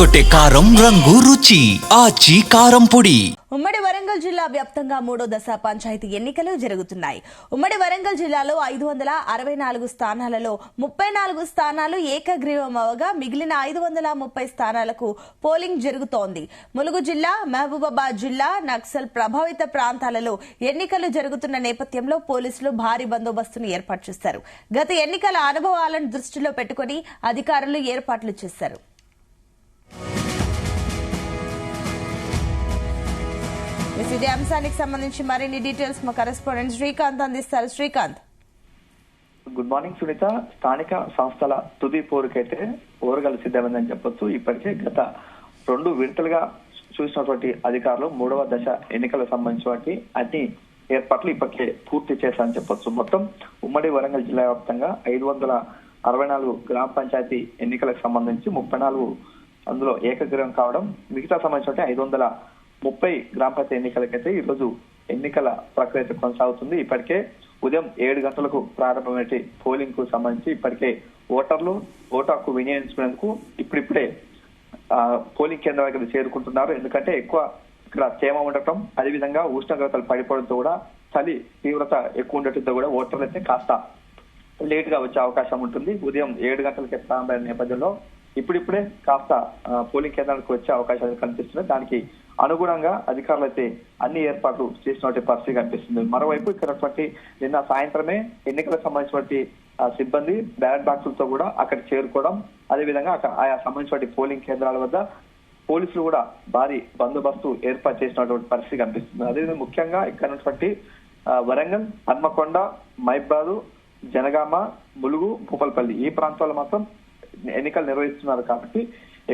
అదరగొట్టే కారం రంగు రుచి ఆచి కారం పొడి. ఉమ్మడి వరంగల్ జిల్లా వ్యాప్తంగా మూడో దశ పంచాయతీ ఎన్నికలు జరుగుతున్నాయి. ఉమ్మడి వరంగల్ జిల్లాలో 564 స్థానాలలో 34 స్థానాలు ఏకగ్రీవం అవగా మిగిలిన 530 స్థానాలకు పోలింగ్ జరుగుతోంది. ములుగు జిల్లా, మహబూబాబాద్ జిల్లా నక్సల్ ప్రభావిత ప్రాంతాలలో ఎన్నికలు జరుగుతున్న నేపథ్యంలో పోలీసులు భారీ బందోబస్తును ఏర్పాటు చేశారు. గత ఎన్నికల అనుభవాలను దృష్టిలో పెట్టుకుని అధికారులు ఏర్పాట్లు చేశారు. ఇదే అంశానికి సంబంధించి మరిన్ని డీటెయిల్స్ మా కరెస్పాండెంట్ శ్రీకాంత్ అందిస్తారు. Srikanth, good morning Sunitha. స్థానిక సంస్థల తుది పోరుకైతే ఓరగలు సిద్ధమైందని చెప్పొచ్చు. ఇప్పటికే గత 2 విడతలుగా చూసినటువంటి అధికారులు మూడవ దశ ఎన్నికలకు సంబంధించినటువంటి అన్ని ఏర్పాట్లు ఇప్పటికే పూర్తి చేశారని చెప్పొచ్చు. మొత్తం ఉమ్మడి వరంగల్ జిల్లా వ్యాప్తంగా 564 గ్రామ పంచాయతీ ఎన్నికలకు సంబంధించి 34 అందులో ఏకగ్రీవం కావడం, మిగతా సంబంధించిన 530 గ్రామ పంచాయతీ ఎన్నికలకైతే ఈ రోజు ఎన్నికల ప్రక్రియ కొనసాగుతుంది. ఇప్పటికే ఉదయం 7 గంటలకు ప్రారంభమైన పోలింగ్ కు సంబంధించి ఇప్పటికే ఓటర్లు ఓటు హక్కు వినియోగించుకునేందుకు ఇప్పుడిప్పుడే పోలింగ్ కేంద్రాలకు చేరుకుంటున్నారు. ఎందుకంటే ఎక్కువ ఇక్కడ తేమ ఉండటం, అదేవిధంగా ఉష్ణోగ్రతలు పడిపోవడంతో కూడా చలి తీవ్రత ఎక్కువ ఉండటంతో కూడా ఓటర్లు అయితే కాస్త లేట్ గా వచ్చే అవకాశం ఉంటుంది. ఉదయం 7 గంటలకే ప్రారంభమైన నేపథ్యంలో ఇప్పుడిప్పుడే కాస్త పోలింగ్ కేంద్రాలకు వచ్చే అవకాశాలు కనిపిస్తున్నాయి. దానికి అనుగుణంగా అధికారులు అయితే అన్ని ఏర్పాట్లు చేసినటువంటి పరిస్థితి కనిపిస్తుంది. మరోవైపు ఇక్కడ నిన్న సాయంత్రమే ఎన్నికలకు సంబంధించినటువంటి సిబ్బంది బ్యాలెట్ బాక్సులతో కూడా అక్కడికి చేరుకోవడం, అదేవిధంగా ఆయా సంబంధించిన పోలింగ్ కేంద్రాల వద్ద పోలీసులు కూడా భారీ బందోబస్తు ఏర్పాటు చేసినటువంటి పరిస్థితి కనిపిస్తుంది. అదేవిధంగా ముఖ్యంగా ఇక్కడ వరంగల్, హన్మకొండ, మైబాదు, జనగామ, ములుగు, భూపాలపల్లి ఈ ప్రాంతాల్లో మాత్రం ఎన్నికలు నిర్వహిస్తున్నారు. కాబట్టి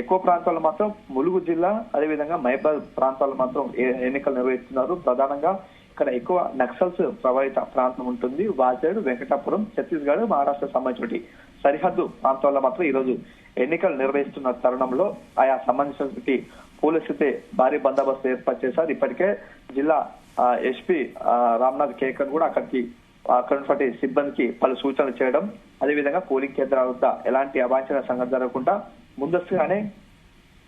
ఎక్కువ ప్రాంతాల్లో మాత్రం ములుగు జిల్లా, అదేవిధంగా మైబాద్ ప్రాంతాల్లో మాత్రం ఎన్నికలు నిర్వహిస్తున్నారు. ప్రధానంగా ఇక్కడ ఎక్కువ నక్సల్స్ ప్రభావిత ప్రాంతం ఉంటుంది. వాజేడు, వెంకటాపురం, ఛత్తీస్గఢ్, మహారాష్ట్ర సంబంధించిన సరిహద్దు ప్రాంతాల్లో మాత్రం ఈ రోజు ఎన్నికలు నిర్వహిస్తున్న తరుణంలో ఆయా సంబంధించినటువంటి పోలీసులైతే భారీ బందోబస్తు ఏర్పాటు చేశారు. ఇప్పటికే జిల్లా ఎస్పీ రామ్నాథ్ కేకర్ కూడా అక్కడ ఉన్నటువంటి సిబ్బందికి పలు సూచనలు చేయడం, అదేవిధంగా పోలింగ్ కేంద్రాల వద్ద ఎలాంటి అవాంఛనీయ సంఘటన జరగకుండా ముందస్తుగానే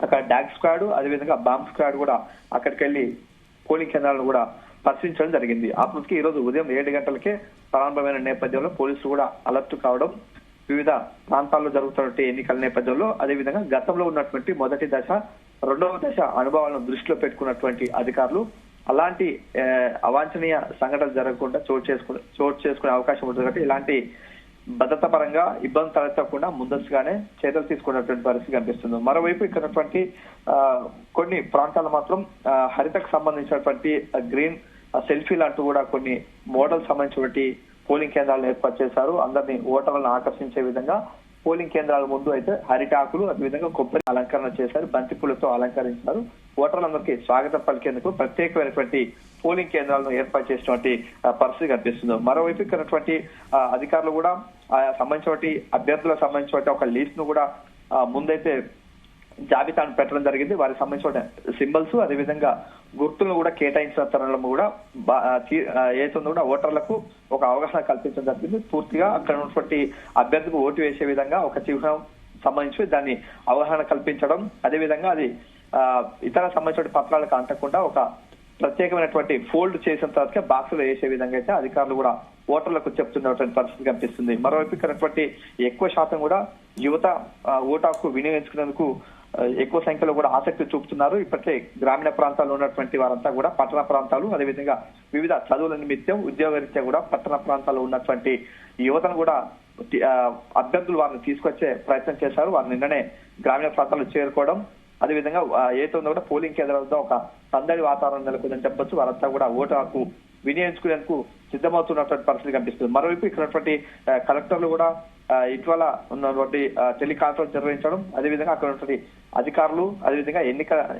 అక్కడ డాగ్ స్క్వాడ్, అదేవిధంగా బాంబ్ స్క్వాడ్ కూడా అక్కడికి వెళ్లి పోలింగ్ కేంద్రాలను కూడా పరిశీలించడం జరిగింది. అప్పటికి ఈ రోజు ఉదయం 7 గంటలకే ప్రారంభమైన నేపథ్యంలో పోలీసులు కూడా అలర్ట్ కావడం, వివిధ ప్రాంతాల్లో జరుగుతున్నటువంటి ఎన్నికల నేపథ్యంలో, అదేవిధంగా గతంలో ఉన్నటువంటి మొదటి దశ, 2వ దశ అనుభవాలను దృష్టిలో పెట్టుకున్నటువంటి అధికారులు అలాంటి అవాంఛనీయ సంఘటనలు జరగకుండా చోటు చేసుకునే అవకాశం ఉంటుంది. కాబట్టి ఇలాంటి భద్రతా పరంగా ఇబ్బంది తలెత్తకుండా ముందస్తుగానే చర్యలు తీసుకున్నటువంటి పరిస్థితి కనిపిస్తుంది. మరోవైపు ఇక్కడ కొన్ని ప్రాంతాలు మాత్రం హరితకు సంబంధించినటువంటి గ్రీన్ సెల్ఫీలు అంటూ కూడా కొన్ని మోడల్ సంబంధించినటువంటి పోలింగ్ కేంద్రాలను ఏర్పాటు చేశారు. అందరినీ ఓటర్లను ఆకర్షించే విధంగా పోలింగ్ కేంద్రాల ముందు అయితే హరిటాకులు, అదేవిధంగా కొబ్బరి అలంకరణ చేశారు, బంతి పూలతో అలంకరించారు. ఓటర్లందరికీ స్వాగతం పలికేందుకు ప్రత్యేకమైనటువంటి పోలింగ్ కేంద్రాలను ఏర్పాటు చేసినటువంటి పరిస్థితి కనిపిస్తుంది. మరోవైపు ఇక్కడ అధికారులు కూడా సంబంధించినటువంటి అభ్యర్థులకు సంబంధించినటువంటి ఒక లిస్ట్ ను కూడా ముందైతే జాబితాను పెట్టడం జరిగింది. వారికి సంబంధించిన సింబల్స్, అదేవిధంగా గుర్తులను కూడా కేటాయించిన తరుణంలో కూడా ఏతుందో కూడా ఓటర్లకు ఒక అవగాహన కల్పించడం జరిగింది. పూర్తిగా అక్కడ ఉన్నటువంటి అభ్యర్థికి ఓటు వేసే విధంగా ఒక చిహ్నం సంబంధించి దాన్ని అవగాహన కల్పించడం, అదేవిధంగా అది ఇతర సంబంధించిన పత్రాలకు అంటకుండా ఒక ప్రత్యేకమైనటువంటి ఫోల్డ్ చేసిన తర్వాత బాక్సులు వేసే విధంగా అయితే అధికారులు కూడా ఓటర్లకు చెప్తున్నటువంటి పరిస్థితి కనిపిస్తుంది. మరోవైపు ఇక్కడ ఎక్కువ శాతం కూడా యువత ఓటు హక్కు వినియోగించుకునేందుకు ఎక్కువ సంఖ్యలో కూడా ఆసక్తి చూపుతున్నారు. ఇప్పటికే గ్రామీణ ప్రాంతాల్లో ఉన్నటువంటి వారంతా కూడా పట్టణ ప్రాంతాలు, అదేవిధంగా వివిధ చదువుల నిమిత్తం ఉద్యోగరీత్యా కూడా పట్టణ ప్రాంతాల్లో ఉన్నటువంటి యువతను కూడా అభ్యర్థులు వారిని తీసుకొచ్చే ప్రయత్నం చేశారు. వారు నిన్ననే గ్రామీణ ప్రాంతాల్లో చేరుకోవడం, అదేవిధంగా ఏదో కూడా పోలింగ్ కేంద్రాల వద్ద ఒక సందడి వాతావరణం నెలకొందని చెప్పొచ్చు. వారంతా కూడా ఓటు హక్కు వినియోగించుకునేందుకు సిద్ధమవుతున్నటువంటి పరిస్థితి కనిపిస్తుంది. మరోవైపు ఇక్కడ కలెక్టర్లు కూడా ఇటీవల ఉన్నటువంటి టెలికాన్ఫరెన్స్ నిర్వహించడం, అదేవిధంగా అక్కడ ఉన్నటువంటి అధికారులు, అదేవిధంగా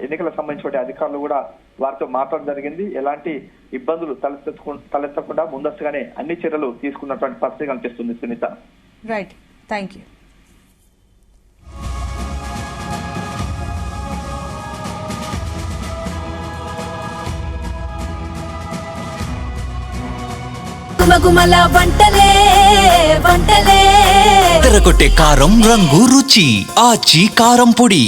ఎన్నికలకు సంబంధించిన అధికారులు కూడా వారితో మాట్లాడడం జరిగింది. ఎలాంటి ఇబ్బందులు తలెత్తకుండా ముందస్తుగానే అన్ని చర్యలు తీసుకున్నటువంటి పరిస్థితి కనిపిస్తుంది. Sunitha, right, thank you. గుమగుమల వంటలే వంటలే అదరగొట్టే కారం రంగు రుచి ఆచి కారం పొడి.